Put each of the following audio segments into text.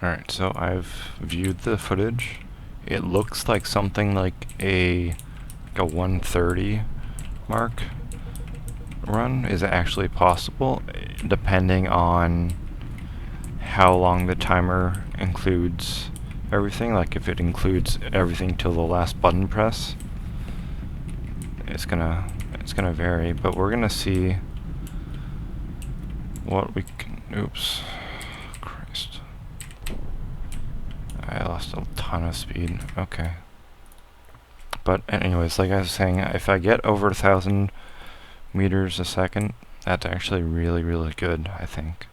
Alright, so I've viewed the footage. It looks like something like a 130 mark run is actually possible, depending on how long the timer includes everything. Like if it includes everything till the last button press, it's gonna vary. But we're gonna see what we can. Oops, Christ! I lost a ton of speed. Okay. But anyways, like I was saying, if I get over 1,000 meters a second, that's actually really, really good, I think.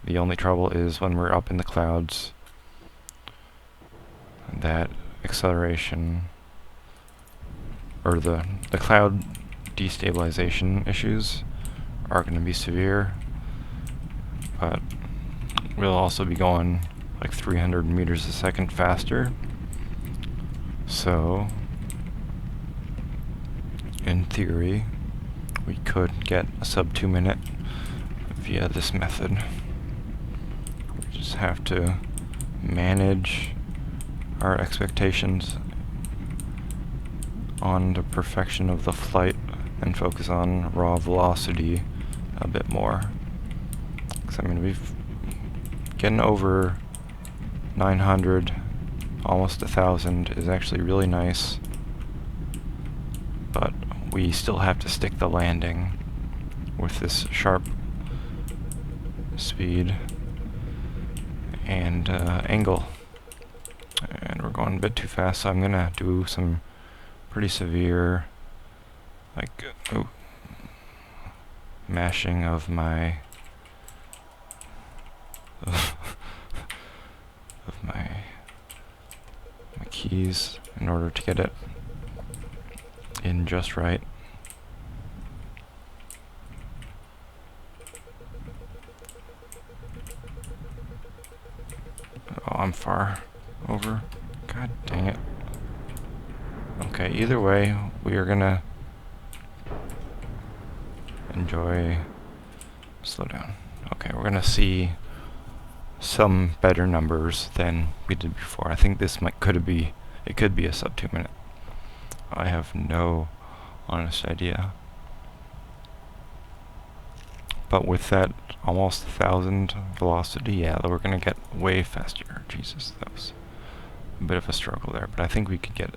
The only trouble is when we're up in the clouds, that acceleration, or the cloud destabilization issues are going to be severe, but we'll also be going like 300 meters a second faster. So, in theory, we could get a sub 2 minute via this method. We just have to manage our expectations on the perfection of the flight and focus on raw velocity a bit more. Because I mean, we've getting over 900, almost 1,000 is actually really nice, but we still have to stick the landing with this sharp speed and angle. And we're going a bit too fast, so I'm gonna do some pretty severe, like, mashing of my my keys in order to get it in just right. Oh, I'm far over. God dang it. Okay, either way, we are gonna enjoy. Slow down. Okay, we're gonna see some better numbers than we did before. I think this could be a sub 2 minute. I have no honest idea. But with that almost 1,000 velocity, yeah, we're gonna get way faster. Jesus, that was a bit of a struggle there, but I think we could get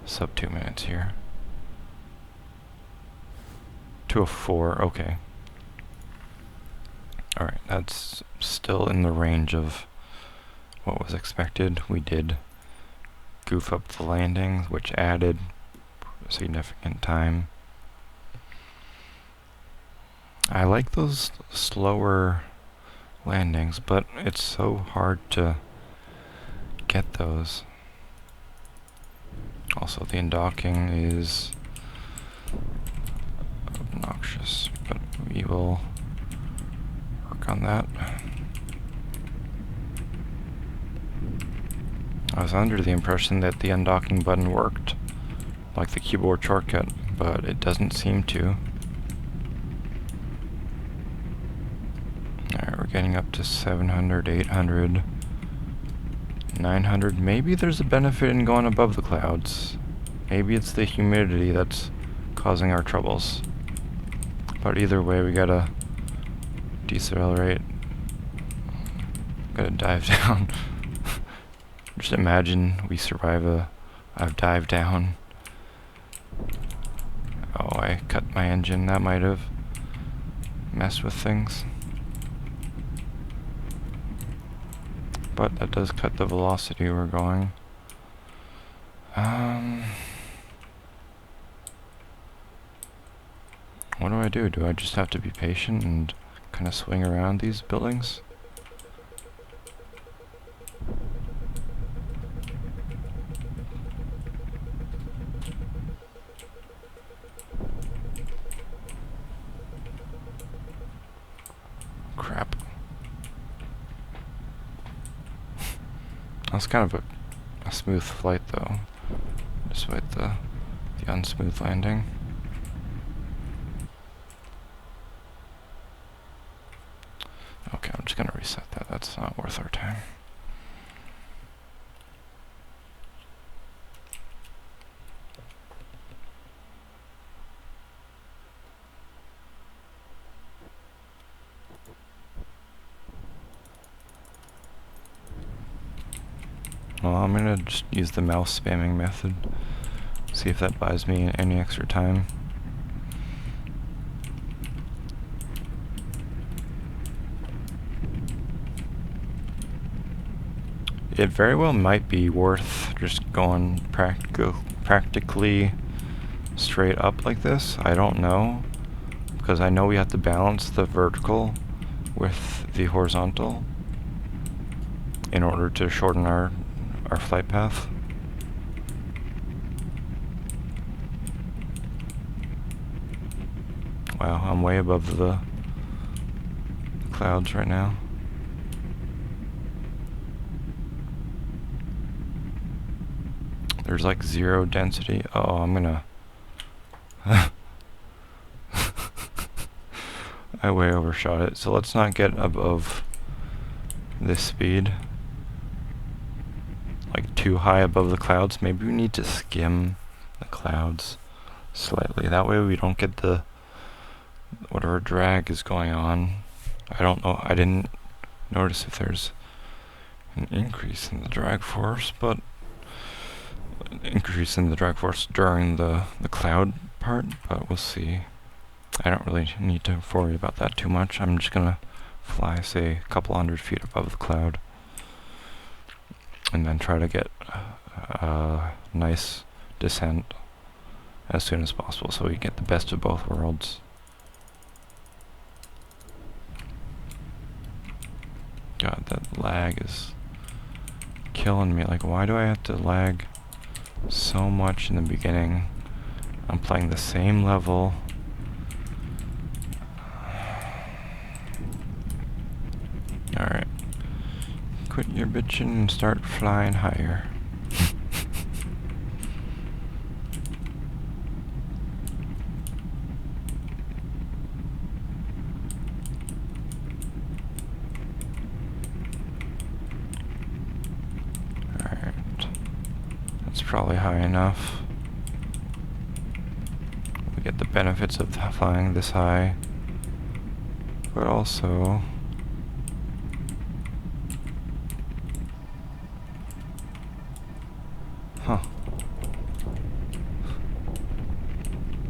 sub 2 minutes here. To a 4, okay. Alright, that's still in the range of what was expected. We did goof up the landings, which added significant time. I like those slower landings, but it's so hard to get those. Also, the undocking is obnoxious, but we will work on that. I was under the impression that the undocking button worked like the keyboard shortcut, but it doesn't seem to. Alright, we're getting up to 700, 800, 900. Maybe there's a benefit in going above the clouds. Maybe it's the humidity that's causing our troubles. But either way, we gotta decelerate. Gotta dive down. Just imagine we survive a dive down. Oh, I cut my engine. That might have messed with things. But that does cut the velocity we're going. What do I do? Do I just have to be patient and kind of swing around these buildings? Crap. That's kind of a smooth flight, though, despite the unsmooth landing. Okay, I'm just gonna reset that. that's not worth our time. Well, I'm gonna just use the mouse spamming method. See if that buys me any extra time. It very well might be worth just going practically straight up like this. I don't know, because I know we have to balance the vertical with the horizontal in order to shorten our flight path. Wow, I'm way above the clouds right now. There's like zero density. Oh, I'm gonna... I way overshot it. So let's not get above this speed. Like too high above the clouds. Maybe we need to skim the clouds slightly. That way we don't get the whatever drag is going on. I don't know. I didn't notice if there's an increase in the drag force, but an increase in the drag force during the cloud part, but we'll see. I don't really need to worry about that too much. I'm just gonna fly, say, a couple 100 feet above the cloud, and then try to get a nice descent as soon as possible so we get the best of both worlds. God, that lag is killing me. Like, why do I have to lag so much in the beginning? I'm playing the same level. Alright. Quit your bitching and start flying higher. Alright. That's probably high enough. We get the benefits of flying this high, but also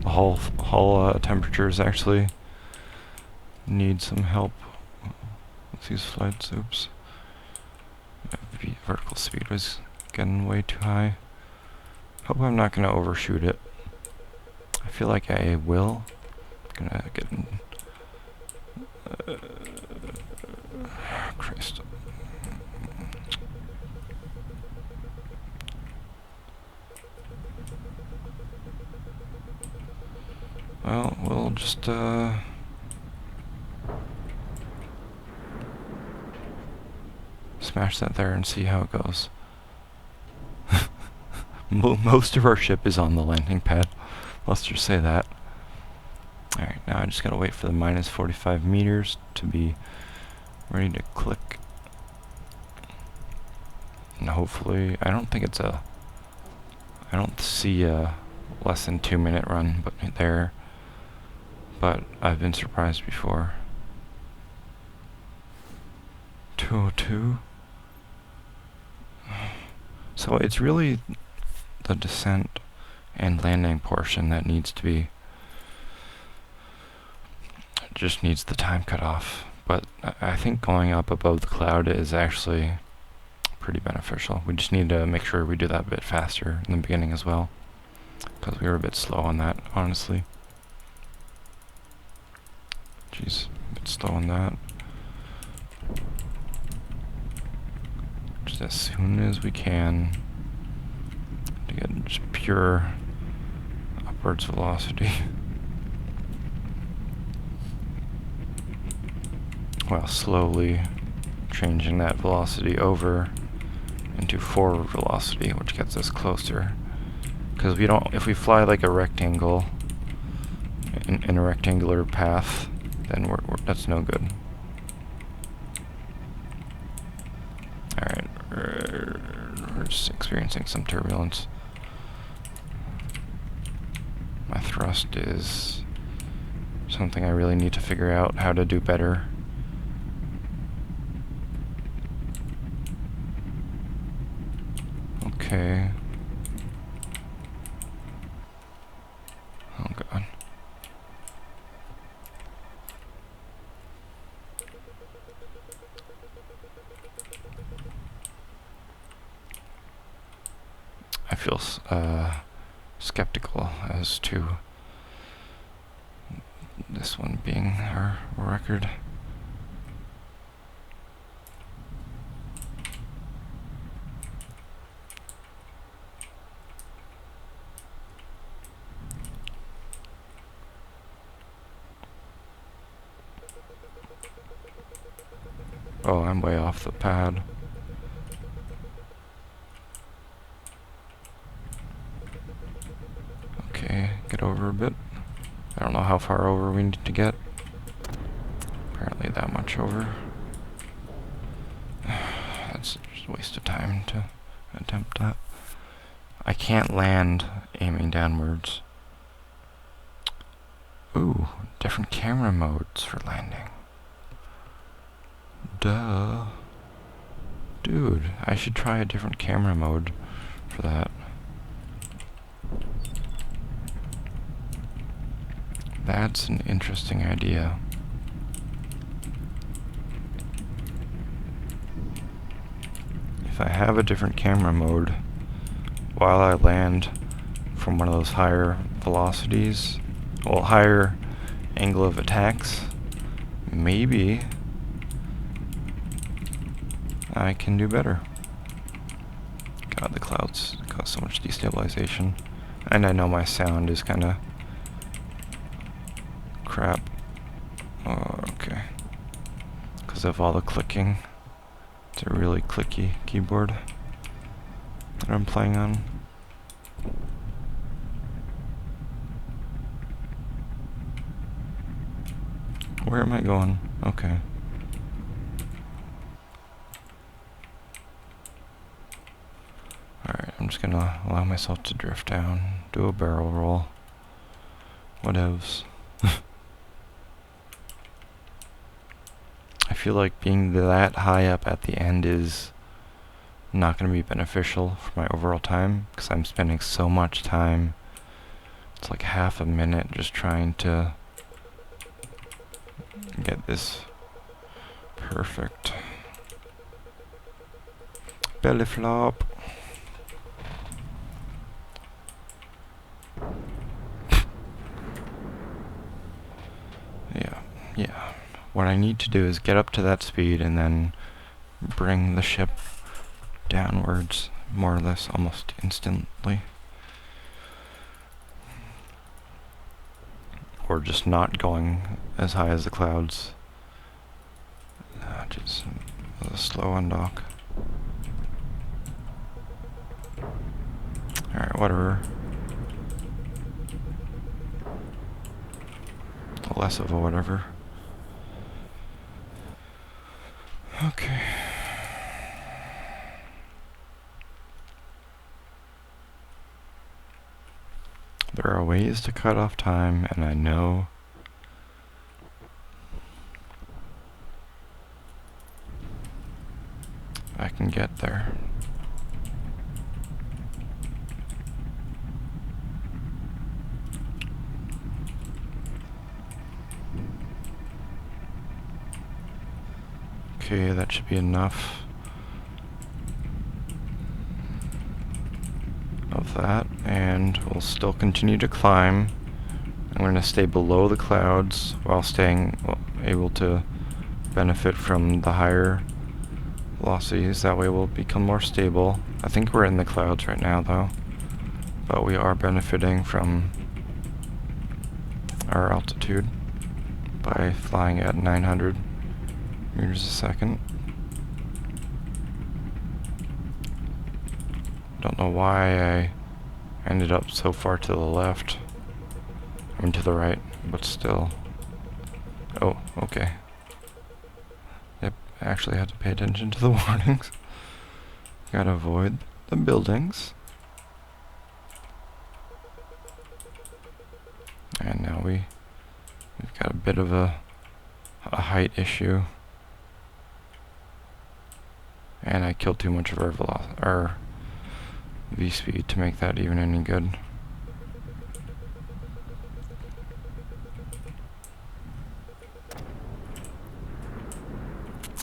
the hull temperatures actually need some help with these flights. Oops. The vertical speed was getting way too high. Hope I'm not gonna overshoot it. I feel like I will. I'm gonna get in, Christ. Well, we'll just smash that there and see how it goes. Most of our ship is on the landing pad. Let's just say that. Alright, now I just gotta wait for the minus 45 meters to be ready to click. And hopefully, I don't see a less than 2 minute run but there. But I've been surprised before. 202. So it's really the descent and landing portion that needs to be, just needs the time cut off. But I think going up above the cloud is actually pretty beneficial. We just need to make sure we do that a bit faster in the beginning as well, because we were a bit slow on that, honestly. Jeez, a bit slow on that. Just as soon as we can to get just pure upwards velocity. While slowly changing that velocity over into forward velocity, which gets us closer. Because if we fly like a rectangle in a rectangular path, then that's no good. just experiencing some turbulence. My thrust is something I really need to figure out how to do better. Okay. Oh god. I feel skeptical as to this one being our record. Oh, I'm way off the pad. Okay, get over a bit. I don't know how far over we need to get. Apparently that much over. That's just a waste of time to attempt that. I can't land aiming downwards. Ooh, different camera modes for landing. Duh. Dude, I should try a different camera mode for that. That's an interesting idea. If I have a different camera mode while I land from one of those higher velocities, well, higher angle of attacks, maybe I can do better. God, the clouds cause so much destabilization. And I know my sound is kind of crap. Oh, okay. Because of all the clicking. It's a really clicky keyboard that I'm playing on. Where am I going? Okay. Alright, I'm just gonna allow myself to drift down, do a barrel roll. Whatevs. I feel like being that high up at the end is not going to be beneficial for my overall time, because I'm spending so much time. It's like half a minute just trying to get this perfect. Belly flop. Yeah. What I need to do is get up to that speed and then bring the ship downwards more or less almost instantly. Or just not going as high as the clouds. Just a slow undock. Alright, whatever. Less of a whatever. Okay. There are ways to cut off time, and I know I can get there. Okay, that should be enough of that, and we'll still continue to climb. I'm going to stay below the clouds while staying able to benefit from the higher velocities. That way we'll become more stable. I think we're in the clouds right now though, but we are benefiting from our altitude by flying at 900 meters a second. Don't know why I ended up so far to the left. I mean to the right, but still. Oh, okay. Yep, I actually had to pay attention to the warnings. Gotta avoid the buildings. And now we've got a bit of a height issue. And I killed too much of our V-speed to make that even any good.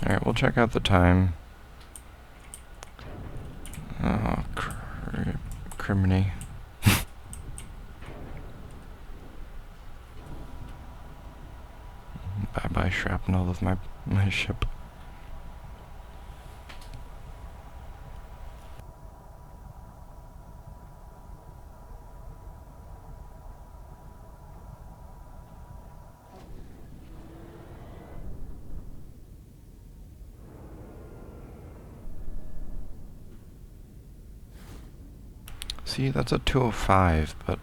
Alright, we'll check out the time. Oh, criminy. Bye-bye shrapnel of my ship. See, that's a 205, but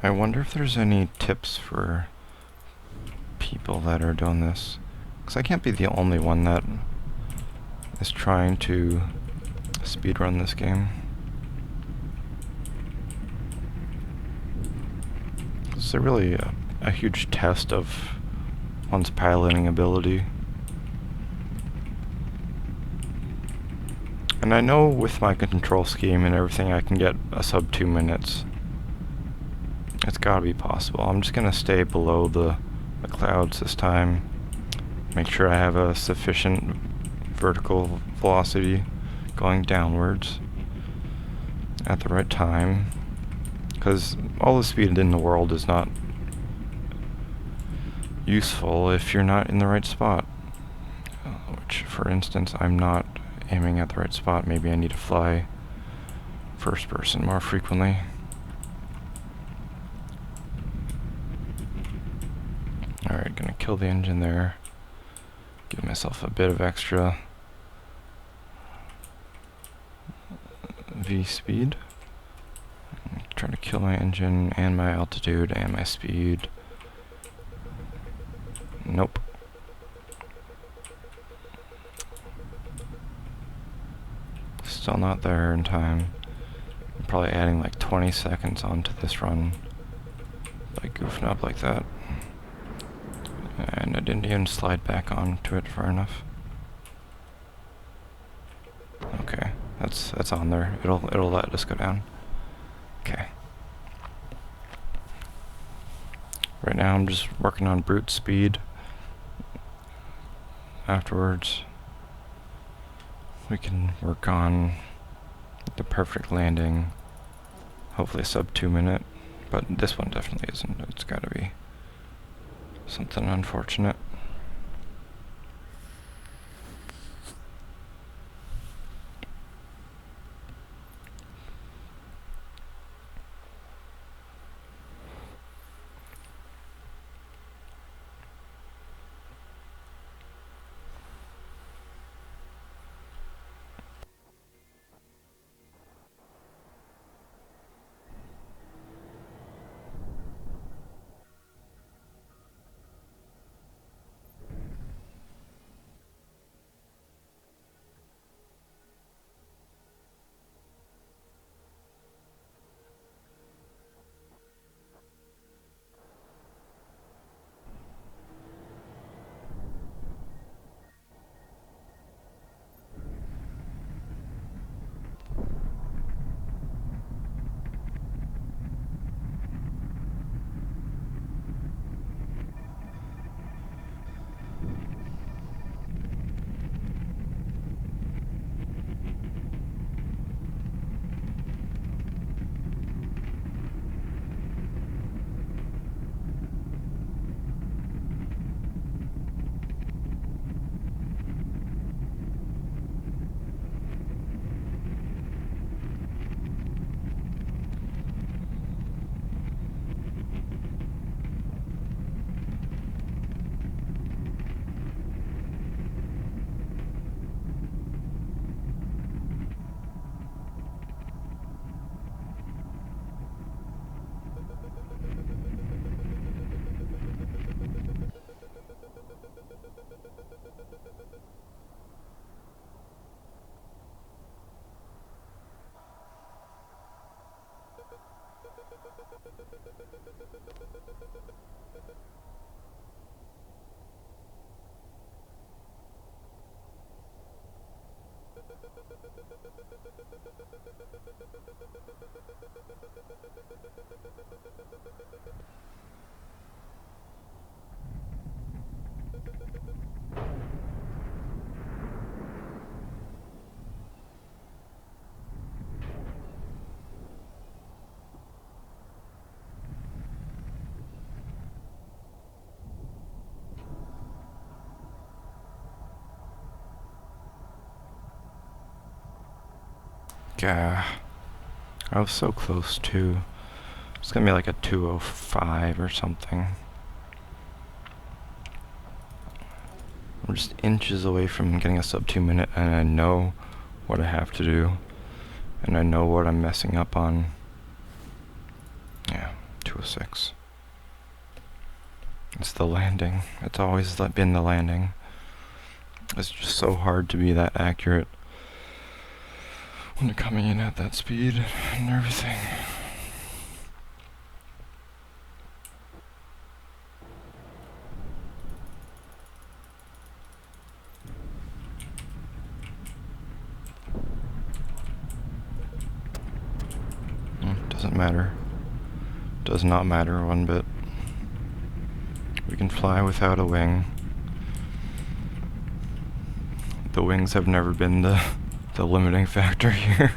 I wonder if there's any tips for people that are doing this. Because I can't be the only one that is trying to speedrun this game. It's really a huge test of one's piloting ability. And I know with my control scheme and everything I can get a sub 2 minutes. It's gotta be possible. I'm just gonna stay below the clouds this time. Make sure I have a sufficient vertical velocity going downwards at the right time. Because all the speed in the world is not useful if you're not in the right spot. Which, for instance, I'm not aiming at the right spot. Maybe I need to fly first person more frequently. Alright, gonna kill the engine there. Give myself a bit of extra V speed. Try to kill my engine and my altitude and my speed. Nope. Still not there in time. I'm probably adding like 20 seconds onto this run by goofing up like that. And I didn't even slide back onto it far enough. Okay, that's on there. It'll let us go down. Okay. Right now I'm just working on brute speed. Afterwards, we can work on the perfect landing. Hopefully sub 2 minute, but this one definitely isn't. It's gotta be something unfortunate. Yeah, I was so close to. It's gonna be like a 2:05 or something. I'm just inches away from getting a sub 2 minute, and I know what I have to do, and I know what I'm messing up on. Yeah, 2:06. It's the landing. It's always been the landing. It's just so hard to be that accurate when you're coming in at that speed and everything. Doesn't matter. Does not matter one bit. We can fly without a wing. The wings have never been the limiting factor here.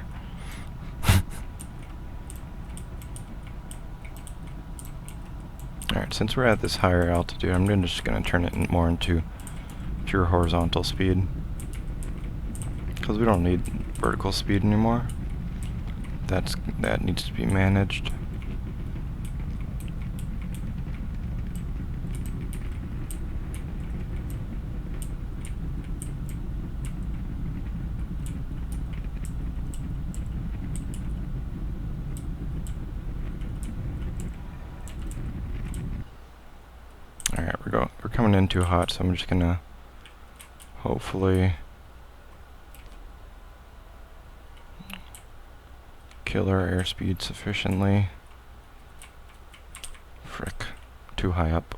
Alright, since we're at this higher altitude, I'm just gonna turn it more into pure horizontal speed, because we don't need vertical speed anymore. That needs to be managed. Alright, we're coming in too hot, so I'm just gonna hopefully kill our airspeed sufficiently. Frick, too high up.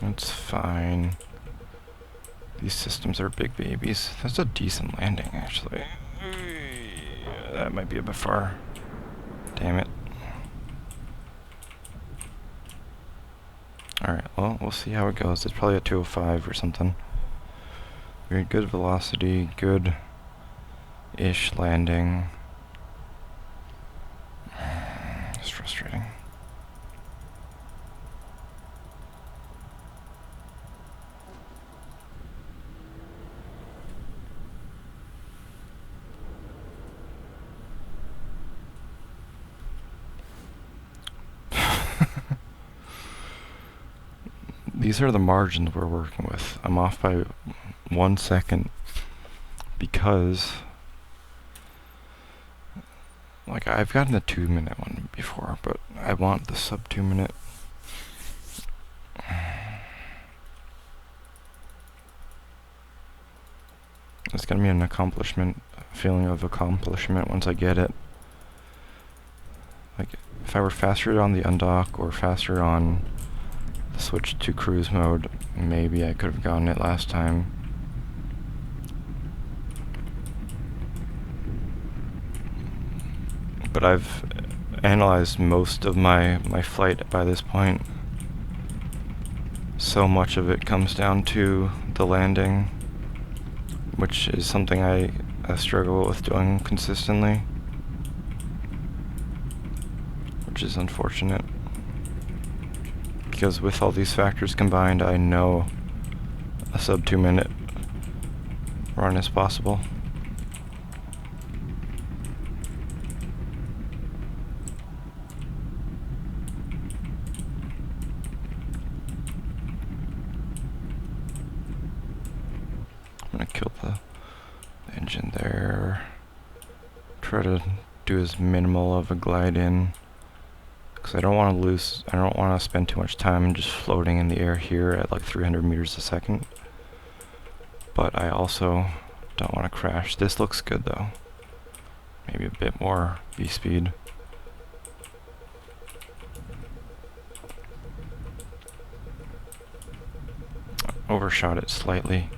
That's fine. These systems are big babies. That's a decent landing, actually. That might be a bit far. Damn it. Alright, well, we'll see how it goes. It's probably a 2:05 or something. Very good velocity, good-ish landing. It's frustrating. These are the margins we're working with. I'm off by 1 second because, like, I've gotten a 2 minute one before, but I want the sub 2 minute. It's gonna be an accomplishment, a feeling of accomplishment once I get it. Like, if I were faster on the undock or faster on the switch to cruise mode, maybe I could have gotten it last time. But I've analyzed most of my flight by this point. So much of it comes down to the landing, which is something I struggle with doing consistently, which is unfortunate. Because with all these factors combined, I know a sub 2 minute run is possible. I'm gonna kill the engine there. Try to do as minimal of a glide in, because I don't want to spend too much time just floating in the air here at like 300 meters a second. But I also Don't want to crash. This looks good though. Maybe a bit more V-speed. Overshot it slightly.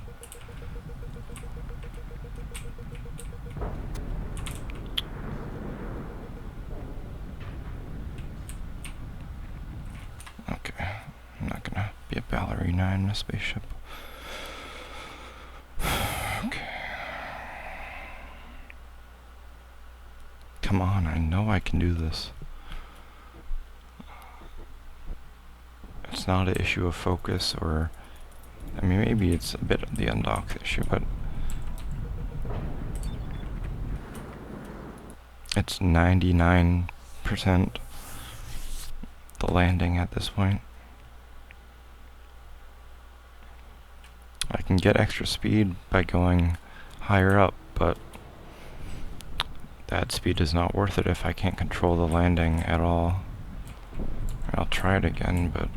Okay, I'm not gonna be a ballerina in a spaceship. Okay. Come on, I know I can do this. It's not an issue of focus or... I mean, maybe it's a bit of the undock issue, but... It's 99% the landing at this point. I can get extra speed by going higher up, but that speed is not worth it if I can't control the landing at all. I'll try it again, but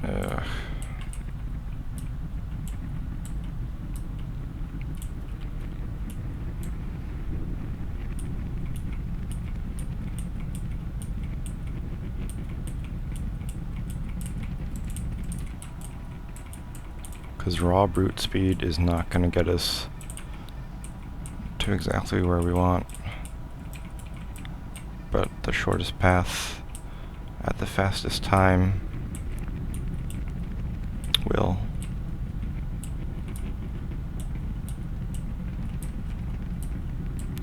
because raw brute speed is not going to get us to exactly where we want. But the shortest path at the fastest time will.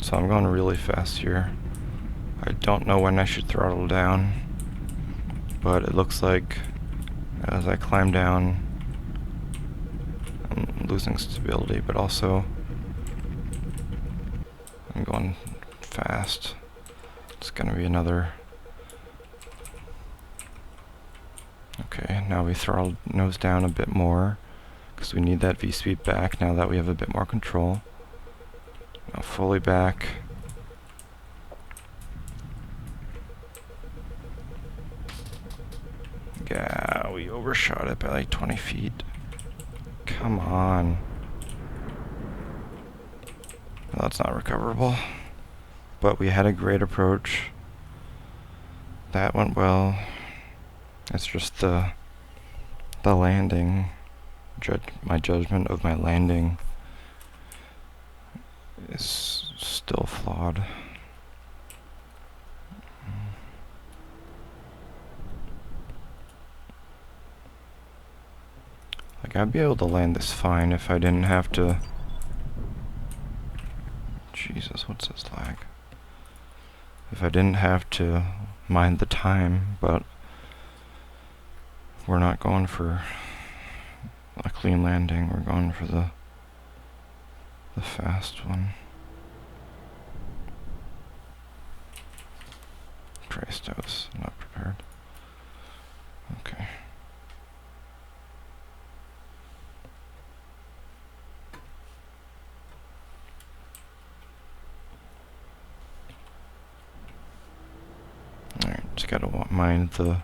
So I'm going really fast here. I don't know when I should throttle down, but it looks like as I climb down, I'm losing stability, but also I'm going fast. It's gonna be another... Okay, now we throttle nose down a bit more, because we need that V-speed back now that we have a bit more control. Now fully back. Yeah, we overshot it by like 20 feet. Come on. Well, that's not recoverable. But we had a great approach. That went well. It's just the landing. My judgment of my landing is still flawed. Like, I'd be able to land this fine if I didn't have to... Jesus, what's this lag? If I didn't have to mind the time, but we're not going for a clean landing, we're going for the fast one. Christ, I was not prepared. Okay. Alright, just gotta mind the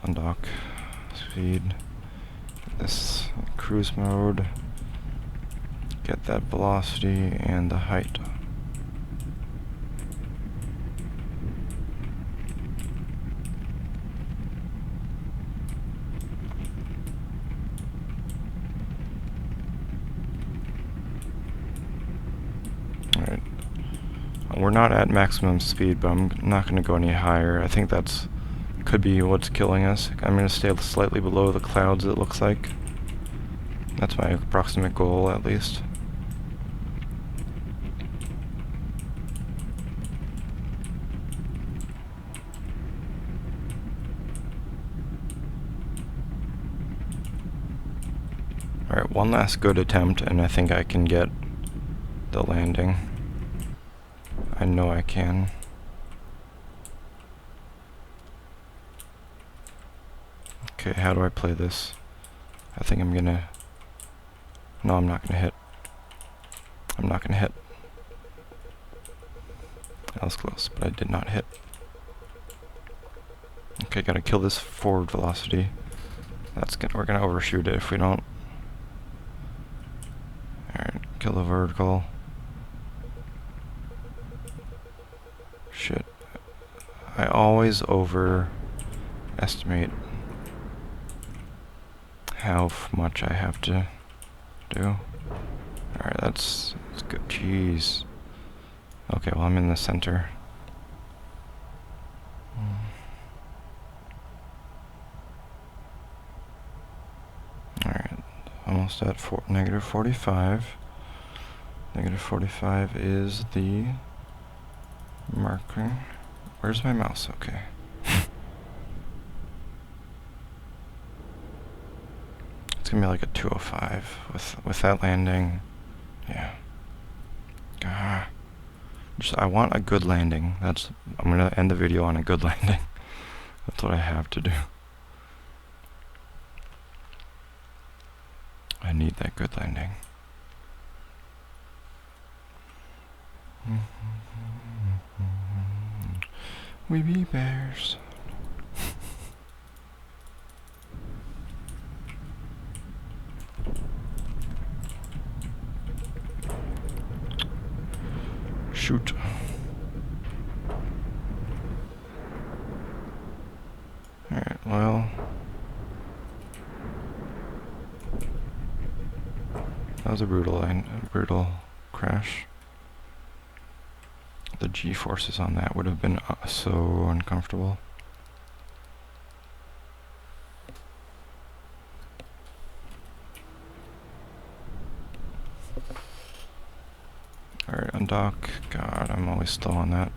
undock speed. This cruise mode. Get that velocity and the height. Alright. We're not at maximum speed, but I'm not going to go any higher. I think that's could be what's killing us. I'm going to stay slightly below the clouds, it looks like. That's my approximate goal, at least. Alright, one last good attempt, and I think I can get the landing. I know I can. Okay, how do I play this? I think I'm gonna... No, I'm not gonna hit. I'm not gonna hit. That was close, but I did not hit. Okay, gotta kill this forward velocity. We're gonna overshoot it if we don't. Alright, kill the vertical. Shit. I always overestimate how much I have to do. Alright, that's good. Jeez. Okay, well, I'm in the center. Alright, almost at negative 45. Negative 45 is the marker. Where's my mouse? Okay. It's gonna be like a 205 with that landing. Yeah. I want a good landing. I'm gonna end the video on a good landing. That's what I have to do. I need that good landing. We be bears. Shoot. Alright, well. That was a brutal crash. The G-forces on that would have been so uncomfortable. Alright, undock. God, I'm always slow on that.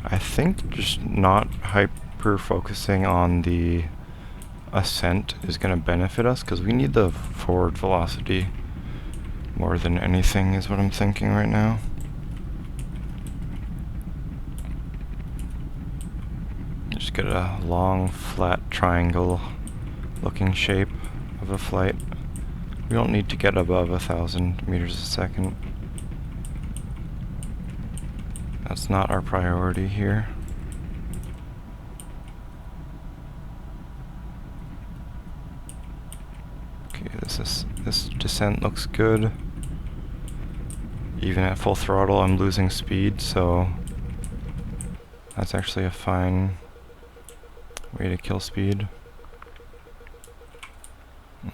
I think just not hyper-focusing on the ascent is going to benefit us, because we need the forward velocity more than anything, is what I'm thinking right now. Just get a long, flat triangle looking shape of a flight. We don't need to get above 1,000 meters a second. That's not our priority here. Okay, this descent looks good. Even at full throttle, I'm losing speed, so that's actually a fine way to kill speed.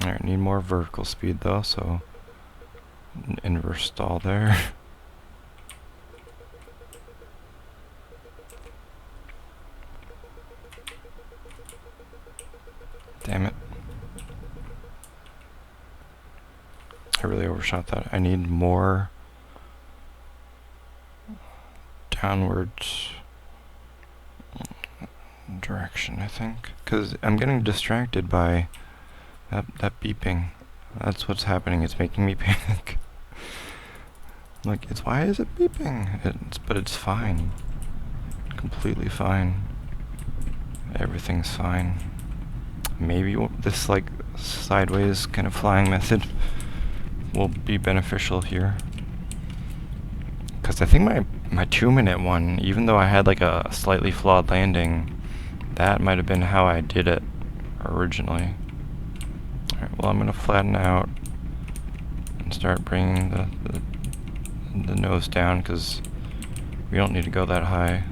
Alright, need more vertical speed though, so inverse stall there. Damn it. I really overshot that. I need more downwards direction, I think. Because I'm getting distracted by that beeping. That's what's happening. It's making me panic. Like, why is it beeping? But it's fine. Completely fine. Everything's fine. Maybe this, like, sideways kind of flying method will be beneficial here. Because I think my 2-minute one, even though I had like a slightly flawed landing, that might have been how I did it originally. Alright, well, I'm going to flatten out and start bringing the nose down, because we don't need to go that high.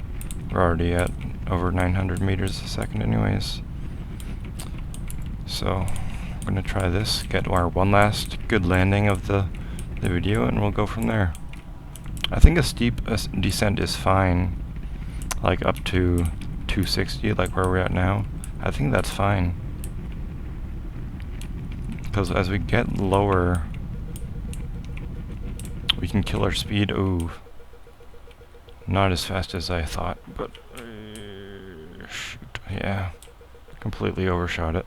We're already at over 900 meters a second anyways. So I'm going to try this, get our one last good landing of the video, and we'll go from there. I think a steep descent is fine, like up to 260, like where we're at now. I think that's fine. Because as we get lower, we can kill our speed. Ooh. Not as fast as I thought, but shoot, yeah. Completely overshot it.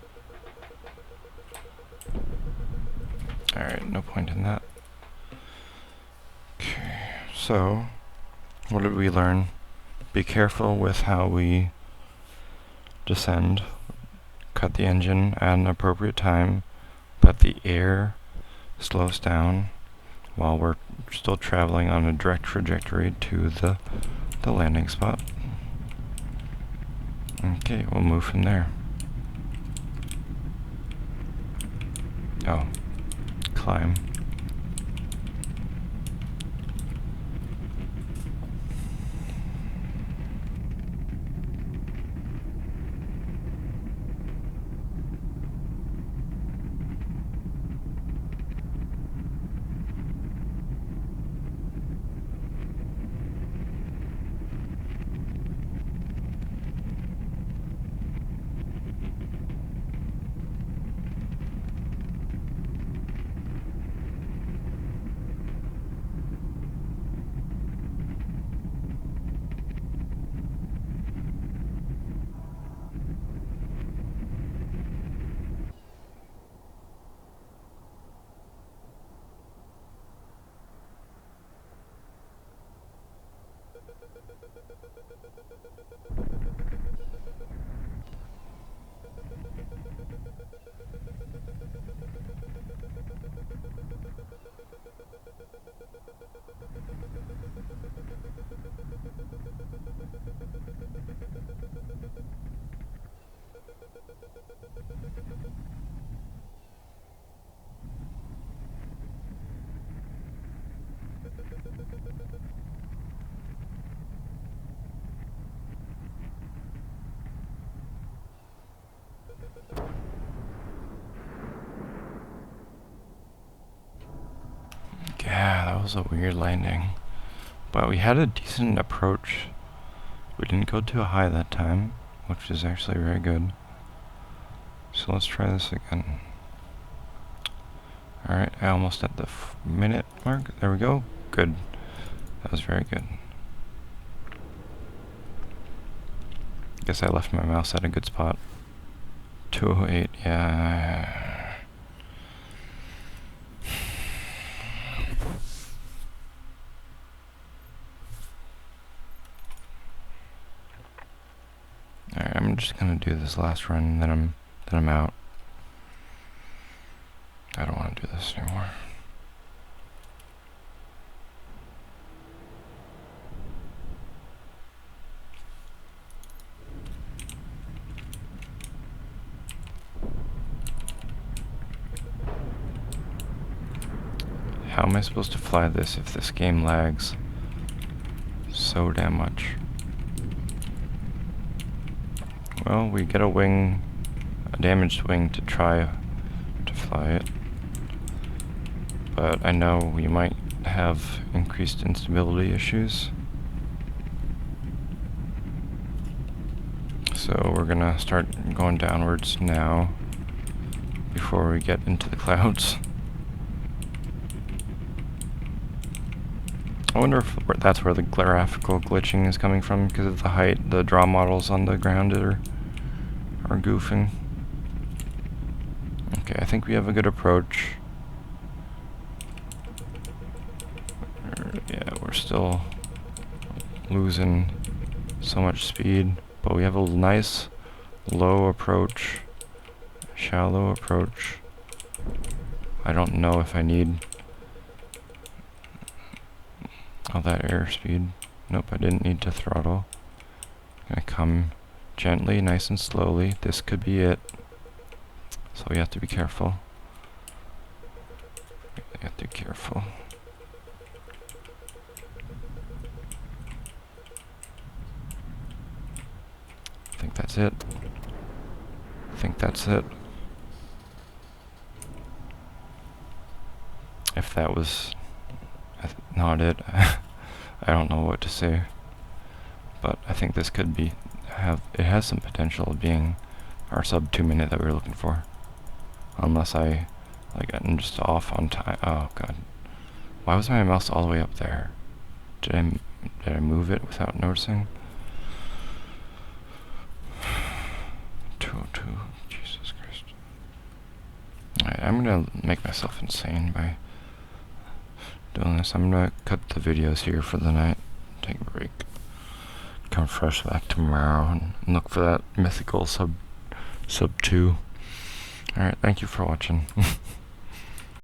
Alright, no point in that. Okay, so what did we learn? Be careful with how we descend. Cut the engine at an appropriate time. Let the air slow us down while we're still traveling on a direct trajectory to the landing spot. Okay, we'll move from there. Oh, climb. Yeah, that was a weird landing. But we had a decent approach. We didn't go too high that time, which is actually very good. So let's try this again. Alright, almost at the minute mark. There we go. Good. That was very good. Guess I left my mouse at a good spot. 208, yeah. Alright, I'm just gonna do this last run, then I'm out. I don't want to do this anymore. How am I supposed to fly this if this game lags so damn much? Well, we get a wing, a damaged wing to try to fly it. But I know we might have increased instability issues. So we're gonna start going downwards now before we get into the clouds. I wonder if that's where the graphical glitching is coming from, because of the height. The draw models on the ground are goofing. Okay, I think we have a good approach. Yeah, we're still losing so much speed, but we have a nice low approach, shallow approach. I don't know if I need all that airspeed. Nope, I didn't need to throttle. Gonna come gently, nice and slowly. This could be it. So we have to be careful. We have to be careful. I think that's it. I think that's it. If that was not it, I don't know what to say. But I think this could be it has some potential of being our sub 2 minute that we were looking for. Unless I'm just off on time. Oh god. Why was my mouse all the way up there? Did I move it without noticing? 202. Jesus Christ. Alright, I'm gonna make myself insane by doing this. I'm gonna cut the videos here for the night. Take a break. Come fresh back tomorrow and look for that mythical sub 2. Alright, thank you for watching.